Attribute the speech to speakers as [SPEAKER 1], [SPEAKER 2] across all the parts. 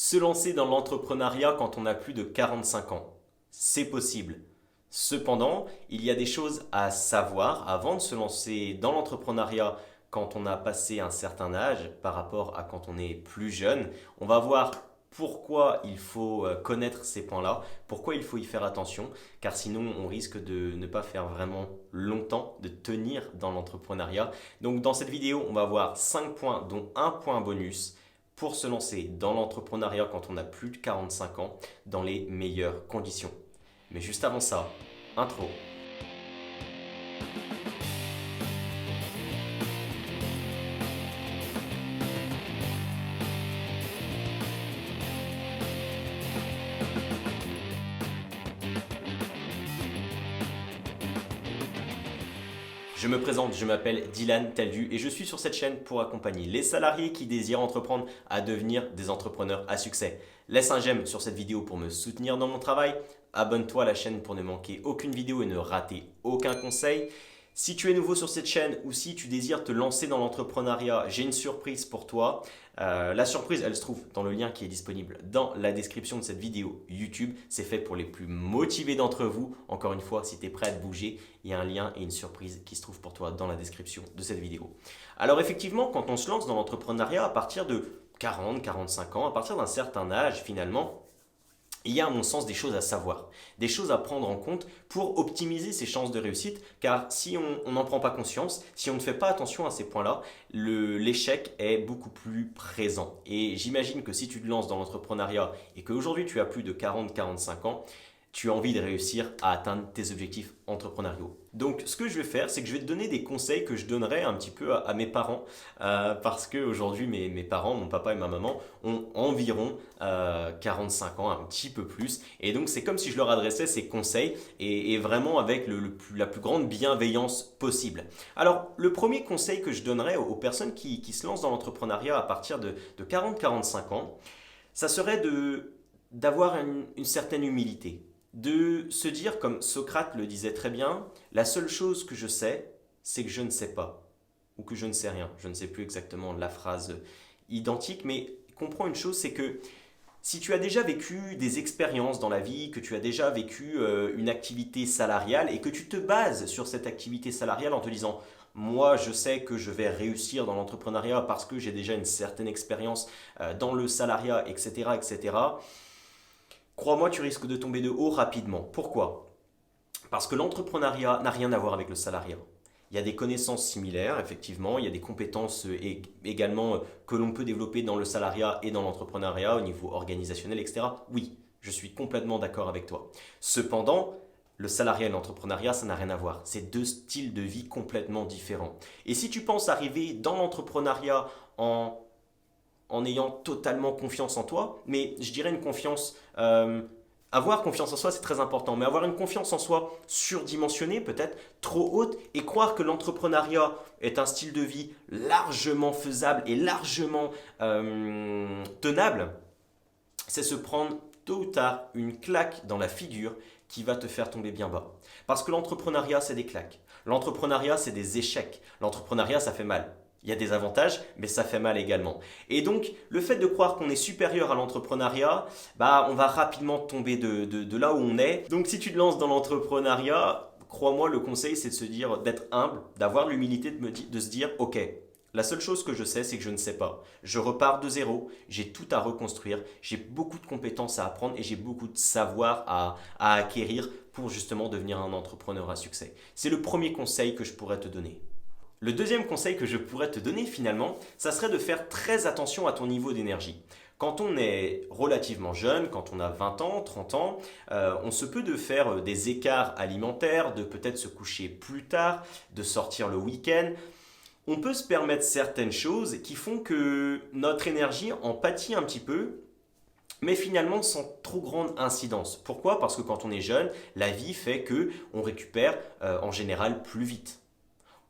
[SPEAKER 1] Se lancer dans l'entrepreneuriat quand on a plus de 45 ans, c'est possible. Cependant, il y a des choses à savoir avant de se lancer dans l'entrepreneuriat quand on a passé un certain âge par rapport à quand on est plus jeune. On va voir pourquoi il faut connaître ces points-là, pourquoi il faut y faire attention, car sinon on risque de ne pas faire vraiment longtemps, de tenir dans l'entrepreneuriat. Donc dans cette vidéo, on va voir 5 points, dont un point bonus pour se lancer dans l'entrepreneuriat quand on a plus de 45 ans dans les meilleures conditions. Mais juste avant ça, intro. Je me présente, je m'appelle Dylan Taldu et je suis sur cette chaîne pour accompagner les salariés qui désirent entreprendre à devenir des entrepreneurs à succès. Laisse un j'aime sur cette vidéo pour me soutenir dans mon travail. Abonne-toi à la chaîne pour ne manquer aucune vidéo et ne rater aucun conseil. Si tu es nouveau sur cette chaîne ou si tu désires te lancer dans l'entrepreneuriat, j'ai une surprise pour toi. La surprise, elle se trouve dans le lien qui est disponible dans la description de cette vidéo YouTube. C'est fait pour les plus motivés d'entre vous. Encore une fois, si tu es prêt à te bouger, il y a un lien et une surprise qui se trouve pour toi dans la description de cette vidéo. Alors effectivement, quand on se lance dans l'entrepreneuriat à partir de 40, 45 ans, à partir d'un certain âge finalement, il y a à mon sens des choses à savoir, des choses à prendre en compte pour optimiser ses chances de réussite, car si on n'en prend pas conscience, si on ne fait pas attention à ces points-là, l'échec est beaucoup plus présent. Et j'imagine que si tu te lances dans l'entrepreneuriat et qu'aujourd'hui tu as plus de 40-45 ans, tu as envie de réussir à atteindre tes objectifs entrepreneuriaux. Donc ce que je vais faire, c'est que je vais te donner des conseils que je donnerais un petit peu à mes parents, parce qu'aujourd'hui mes parents, mon papa et ma maman, ont environ 45 ans, un petit peu plus. Et donc c'est comme si je leur adressais ces conseils et vraiment avec la plus grande bienveillance possible. Alors le premier conseil que je donnerais aux personnes qui se lancent dans l'entrepreneuriat à partir de 40-45 ans, ça serait d'avoir une certaine humilité, de se dire, comme Socrate le disait très bien, la seule chose que je sais, c'est que je ne sais pas, ou que je ne sais rien. Je ne sais plus exactement la phrase identique, mais comprends une chose, c'est que si tu as déjà vécu des expériences dans la vie, que tu as déjà vécu une activité salariale et que tu te bases sur cette activité salariale en te disant moi, je sais que je vais réussir dans l'entrepreneuriat parce que j'ai déjà une certaine expérience dans le salariat, etc., etc., crois-moi, tu risques de tomber de haut rapidement. Pourquoi? Parce que l'entrepreneuriat n'a rien à voir avec le salariat. Il y a des connaissances similaires, effectivement, il y a des compétences également que l'on peut développer dans le salariat et dans l'entrepreneuriat au niveau organisationnel, etc. Oui, je suis complètement d'accord avec toi. Cependant, le salariat et l'entrepreneuriat, ça n'a rien à voir. C'est deux styles de vie complètement différents. Et si tu penses arriver dans l'entrepreneuriat en ayant totalement confiance en toi, mais je dirais une confiance... avoir confiance en soi, c'est très important, mais avoir une confiance en soi surdimensionnée, peut-être trop haute, et croire que l'entrepreneuriat est un style de vie largement faisable et largement tenable, c'est se prendre tôt ou tard une claque dans la figure qui va te faire tomber bien bas. Parce que l'entrepreneuriat, c'est des claques. L'entrepreneuriat, c'est des échecs. L'entrepreneuriat, ça fait mal. Il y a des avantages, mais ça fait mal également. Et donc, le fait de croire qu'on est supérieur à l'entrepreneuriat, on va rapidement tomber de là où on est. Donc, si tu te lances dans l'entrepreneuriat, crois-moi, le conseil, c'est de se dire, d'être humble, d'avoir l'humilité de se dire, ok, la seule chose que je sais, c'est que je ne sais pas. Je repars de zéro, j'ai tout à reconstruire, j'ai beaucoup de compétences à apprendre et j'ai beaucoup de savoir à acquérir pour justement devenir un entrepreneur à succès. C'est le premier conseil que je pourrais te donner. Le deuxième conseil que je pourrais te donner finalement, ça serait de faire très attention à ton niveau d'énergie. Quand on est relativement jeune, quand on a 20 ans, 30 ans, on se peut de faire des écarts alimentaires, de peut-être se coucher plus tard, de sortir le week-end. On peut se permettre certaines choses qui font que notre énergie en pâtit un petit peu, mais finalement sans trop grande incidence. Pourquoi? Parce que quand on est jeune, la vie fait que on récupère en général plus vite.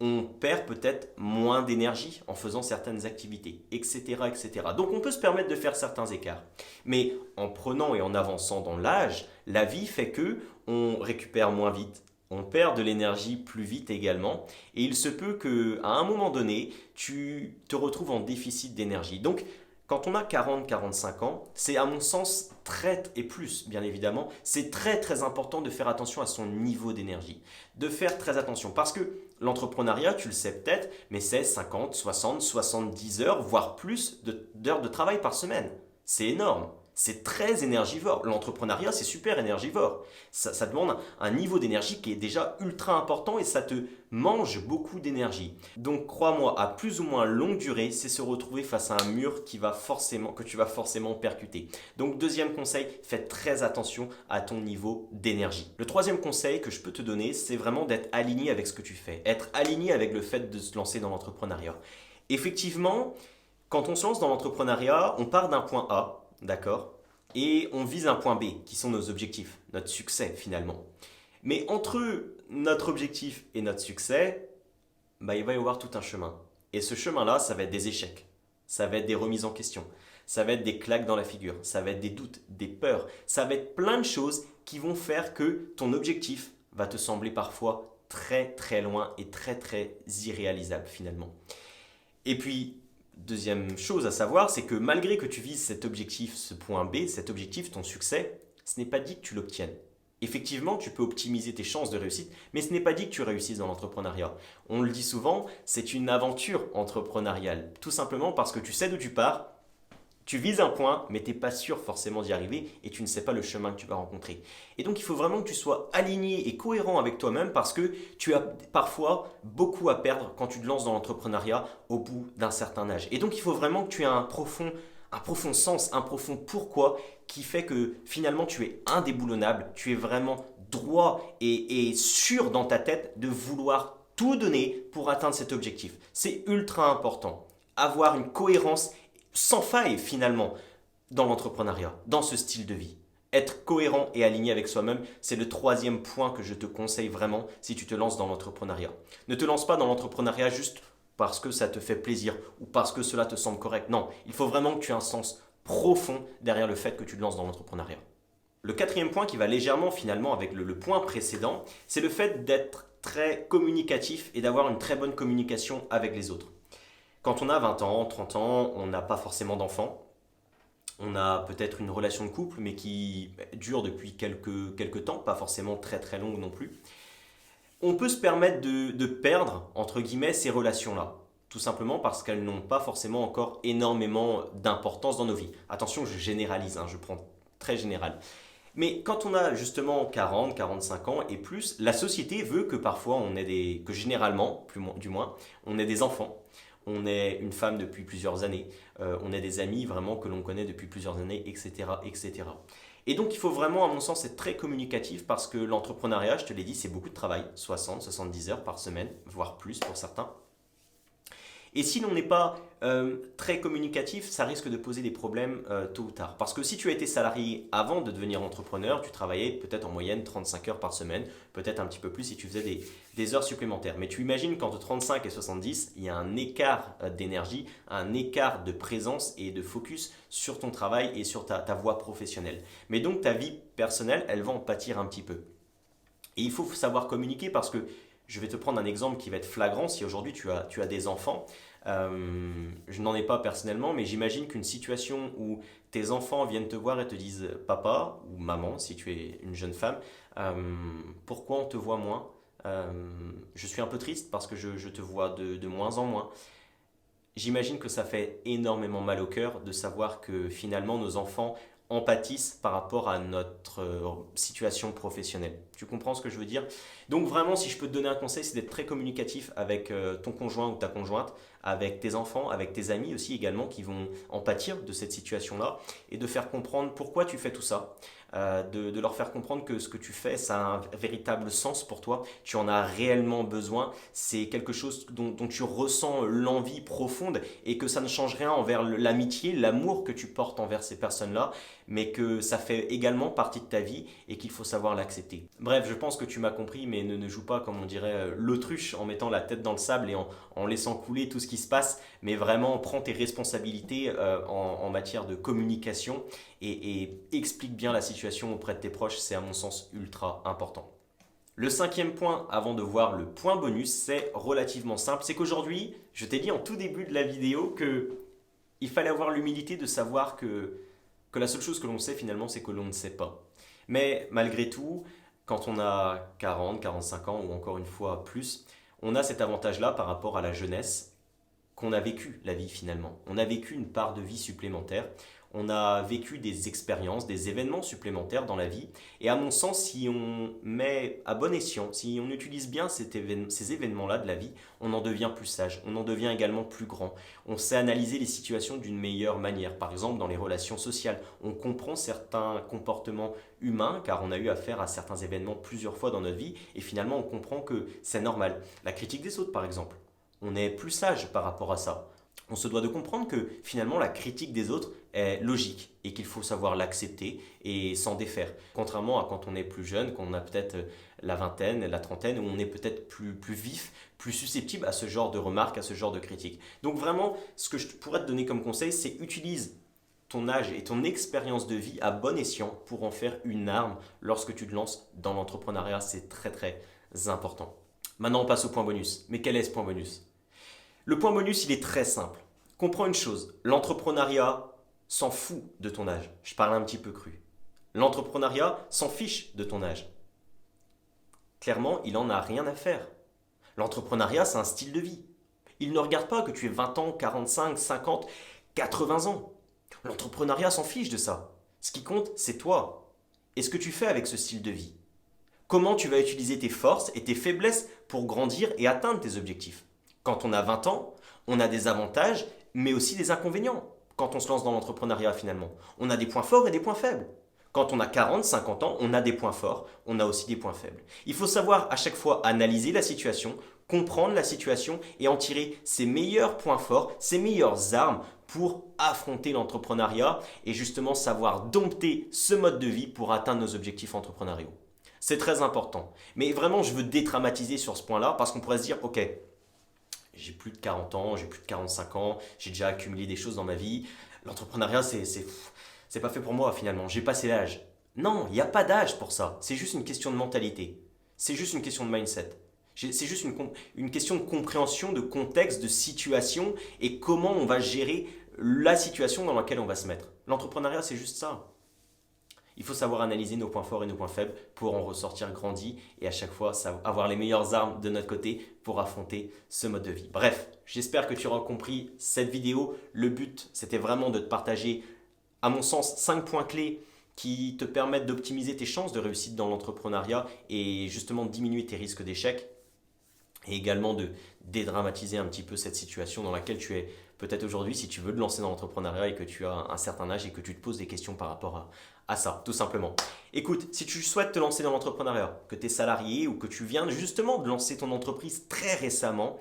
[SPEAKER 1] On perd peut-être moins d'énergie en faisant certaines activités, etc., etc. Donc on peut se permettre de faire certains écarts. Mais en prenant et en avançant dans l'âge, la vie fait que on récupère moins vite, on perd de l'énergie plus vite également, et il se peut qu'à un moment donné, tu te retrouves en déficit d'énergie. Donc Quand on a 40-45 ans, c'est à mon sens et plus bien évidemment, c'est très important de faire attention à son niveau d'énergie. De faire très attention parce que l'entrepreneuriat, tu le sais peut-être, mais c'est 50, 60, 70 heures, voire plus d'heures de travail par semaine. C'est énorme. C'est très énergivore. L'entrepreneuriat, c'est super énergivore. Ça demande un niveau d'énergie qui est déjà ultra important et ça te mange beaucoup d'énergie. Donc crois-moi, à plus ou moins longue durée, c'est se retrouver face à un mur que tu vas forcément percuter. Donc deuxième conseil, fais très attention à ton niveau d'énergie. Le troisième conseil que je peux te donner, c'est vraiment d'être aligné avec ce que tu fais. Être aligné avec le fait de se lancer dans l'entrepreneuriat. Effectivement, quand on se lance dans l'entrepreneuriat, on part d'un point A, d'accord? Et on vise un point B, qui sont nos objectifs, notre succès finalement. Mais entre notre objectif et notre succès, il va y avoir tout un chemin. Et ce chemin-là, ça va être des échecs, ça va être des remises en question, ça va être des claques dans la figure, ça va être des doutes, des peurs, ça va être plein de choses qui vont faire que ton objectif va te sembler parfois très loin et très irréalisable finalement. Et puis, deuxième chose à savoir, c'est que malgré que tu vises cet objectif, ce point B, cet objectif, ton succès, ce n'est pas dit que tu l'obtiennes. Effectivement, tu peux optimiser tes chances de réussite, mais ce n'est pas dit que tu réussisses dans l'entrepreneuriat. On le dit souvent, c'est une aventure entrepreneuriale. Tout simplement parce que tu sais d'où tu pars, tu vises un point, mais tu n'es pas sûr forcément d'y arriver et tu ne sais pas le chemin que tu vas rencontrer. Et donc il faut vraiment que tu sois aligné et cohérent avec toi-même parce que tu as parfois beaucoup à perdre quand tu te lances dans l'entrepreneuriat au bout d'un certain âge. Et donc il faut vraiment que tu aies un profond sens, un profond pourquoi qui fait que finalement tu es indéboulonnable, tu es vraiment droit et sûr dans ta tête de vouloir tout donner pour atteindre cet objectif. C'est ultra important. Avoir une cohérence sans faille finalement dans l'entrepreneuriat, dans ce style de vie. Être cohérent et aligné avec soi-même, c'est le troisième point que je te conseille vraiment si tu te lances dans l'entrepreneuriat. Ne te lance pas dans l'entrepreneuriat juste parce que ça te fait plaisir ou parce que cela te semble correct. Non, il faut vraiment que tu aies un sens profond derrière le fait que tu te lances dans l'entrepreneuriat. Le quatrième point qui va légèrement finalement avec le point précédent, c'est le fait d'être très communicatif et d'avoir une très bonne communication avec les autres. Quand on a 20 ans, 30 ans, on n'a pas forcément d'enfants. On a peut-être une relation de couple, mais qui dure depuis quelques temps, pas forcément très longue non plus. On peut se permettre de perdre, entre guillemets, ces relations-là. Tout simplement parce qu'elles n'ont pas forcément encore énormément d'importance dans nos vies. Attention, je généralise, je prends très général. Mais quand on a justement 40, 45 ans et plus, la société veut que parfois que généralement, du moins, on ait des enfants. On est une femme depuis plusieurs années, on est des amis vraiment que l'on connaît depuis plusieurs années, etc. Et donc il faut vraiment, à mon sens, être très communicatif parce que l'entrepreneuriat, je te l'ai dit, c'est beaucoup de travail, 60, 70 heures par semaine, voire plus pour certains. Et si l'on n'est pas très communicatif, ça risque de poser des problèmes tôt ou tard. Parce que si tu as été salarié avant de devenir entrepreneur, tu travaillais peut-être en moyenne 35 heures par semaine, peut-être un petit peu plus si tu faisais des heures supplémentaires. Mais tu imagines qu'entre 35 et 70, il y a un écart d'énergie, un écart de présence et de focus sur ton travail et sur ta voie professionnelle. Mais donc ta vie personnelle, elle va en pâtir un petit peu. Et il faut savoir communiquer parce que je vais te prendre un exemple qui va être flagrant. Si aujourd'hui tu as des enfants, je n'en ai pas personnellement, mais j'imagine qu'une situation où tes enfants viennent te voir et te disent papa ou maman, si tu es une jeune femme, pourquoi on te voit moins? Je suis un peu triste parce que je te vois de moins en moins. J'imagine que ça fait énormément mal au cœur de savoir que finalement nos enfants en pâtissent par rapport à notre situation professionnelle. Tu comprends ce que je veux dire? Donc vraiment, si je peux te donner un conseil, c'est d'être très communicatif avec ton conjoint ou ta conjointe, avec tes enfants, avec tes amis aussi également qui vont en pâtir de cette situation-là et de faire comprendre pourquoi tu fais tout ça. De leur faire comprendre que ce que tu fais, ça a un véritable sens pour toi, tu en as réellement besoin, c'est quelque chose dont tu ressens l'envie profonde et que ça ne change rien envers l'amitié, l'amour que tu portes envers ces personnes-là, mais que ça fait également partie de ta vie et qu'il faut savoir l'accepter. Bref, je pense que tu m'as compris, mais ne joue pas, comme on dirait, l'autruche en mettant la tête dans le sable et en laissant couler tout ce qui se passe, mais vraiment prends tes responsabilités en matière de communication et explique bien la situation auprès de tes proches, c'est à mon sens ultra important. Le cinquième point, avant de voir le point bonus, c'est relativement simple. C'est qu'aujourd'hui, je t'ai dit en tout début de la vidéo que Il fallait avoir l'humilité de savoir que la seule chose que l'on sait finalement, c'est que l'on ne sait pas. Mais malgré tout, quand on a 40, 45 ans ou encore une fois plus, on a cet avantage-là par rapport à la jeunesse qu'on a vécu la vie finalement. On a vécu une part de vie supplémentaire, on a vécu des expériences, des événements supplémentaires dans la vie. Et à mon sens, si on met à bon escient, si on utilise bien ces événements-là de la vie, on en devient plus sage, on en devient également plus grand. On sait analyser les situations d'une meilleure manière. Par exemple, dans les relations sociales, on comprend certains comportements humains car on a eu affaire à certains événements plusieurs fois dans notre vie et finalement on comprend que c'est normal. La critique des autres, par exemple. On est plus sage par rapport à ça. On se doit de comprendre que finalement la critique des autres est logique et qu'il faut savoir l'accepter et s'en défaire. Contrairement à quand on est plus jeune, quand on a peut-être la vingtaine, la trentaine, où on est peut-être plus vif, plus susceptible à ce genre de remarques, à ce genre de critiques. Donc vraiment, ce que je pourrais te donner comme conseil, c'est utilise ton âge et ton expérience de vie à bon escient pour en faire une arme lorsque tu te lances dans l'entrepreneuriat. C'est très très important. Maintenant, on passe au point bonus. Mais quel est ce point bonus ? Le point bonus, il est très simple. Comprends une chose, l'entrepreneuriat s'en fout de ton âge. Je parle un petit peu cru. L'entrepreneuriat s'en fiche de ton âge. Clairement, il n'en a rien à faire. L'entrepreneuriat, c'est un style de vie. Il ne regarde pas que tu aies 20 ans, 45, 50, 80 ans. L'entrepreneuriat s'en fiche de ça. Ce qui compte, c'est toi. Et ce que tu fais avec ce style de vie. Comment tu vas utiliser tes forces et tes faiblesses pour grandir et atteindre tes objectifs. Quand on a 20 ans, on a des avantages, mais aussi des inconvénients. Quand on se lance dans l'entrepreneuriat finalement, on a des points forts et des points faibles. Quand on a 40, 50 ans, on a des points forts, on a aussi des points faibles. Il faut savoir à chaque fois analyser la situation, comprendre la situation et en tirer ses meilleurs points forts, ses meilleures armes pour affronter l'entrepreneuriat et justement savoir dompter ce mode de vie pour atteindre nos objectifs entrepreneuriaux. C'est très important. Mais vraiment, je veux dédramatiser sur ce point-là parce qu'on pourrait se dire, ok, j'ai plus de 40 ans, j'ai plus de 45 ans, j'ai déjà accumulé des choses dans ma vie. L'entrepreneuriat, c'est pas fait pour moi finalement, j'ai passé l'âge. Non, il n'y a pas d'âge pour ça. C'est juste une question de mentalité. C'est juste une question de mindset. C'est juste une question de compréhension, de contexte, de situation et comment on va gérer la situation dans laquelle on va se mettre. L'entrepreneuriat, c'est juste ça. Il faut savoir analyser nos points forts et nos points faibles pour en ressortir grandi et à chaque fois avoir les meilleures armes de notre côté pour affronter ce mode de vie. Bref, j'espère que tu auras compris cette vidéo. Le but, c'était vraiment de te partager, à mon sens, 5 points clés qui te permettent d'optimiser tes chances de réussite dans l'entrepreneuriat et justement de diminuer tes risques d'échec et également de dédramatiser un petit peu cette situation dans laquelle tu es peut-être aujourd'hui si tu veux te lancer dans l'entrepreneuriat et que tu as un certain âge et que tu te poses des questions par rapport à ça, tout simplement. Écoute, si tu souhaites te lancer dans l'entrepreneuriat, que tu es salarié ou que tu viens justement de lancer ton entreprise très récemment,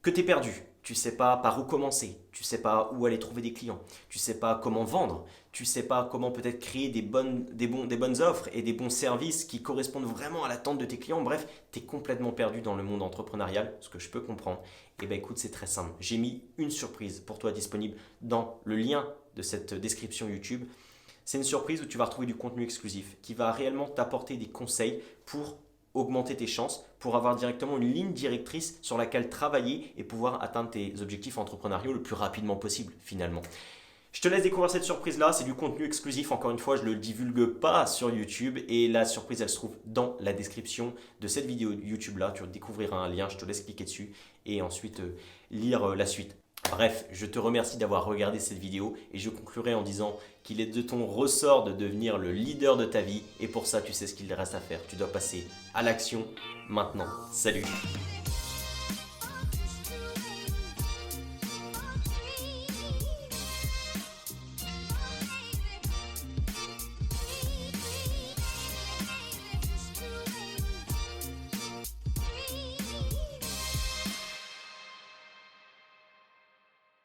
[SPEAKER 1] que tu es perdu, tu ne sais pas par où commencer, tu ne sais pas où aller trouver des clients, tu ne sais pas comment vendre, tu ne sais pas comment peut-être créer des bonnes offres et des bons services qui correspondent vraiment à l'attente de tes clients, bref, tu es complètement perdu dans le monde entrepreneurial, ce que je peux comprendre. Eh bien écoute, c'est très simple, j'ai mis une surprise pour toi disponible dans le lien de cette description YouTube. C'est une surprise où tu vas retrouver du contenu exclusif qui va réellement t'apporter des conseils pour augmenter tes chances, pour avoir directement une ligne directrice sur laquelle travailler et pouvoir atteindre tes objectifs entrepreneuriaux le plus rapidement possible finalement. Je te laisse découvrir cette surprise-là, c'est du contenu exclusif, encore une fois, je ne le divulgue pas sur YouTube et la surprise, elle se trouve dans la description de cette vidéo YouTube-là. Tu découvriras un lien, je te laisse cliquer dessus et ensuite lire la suite. Bref, je te remercie d'avoir regardé cette vidéo et je conclurai en disant qu'il est de ton ressort de devenir le leader de ta vie et pour ça, tu sais ce qu'il reste à faire. Tu dois passer à l'action maintenant. Salut!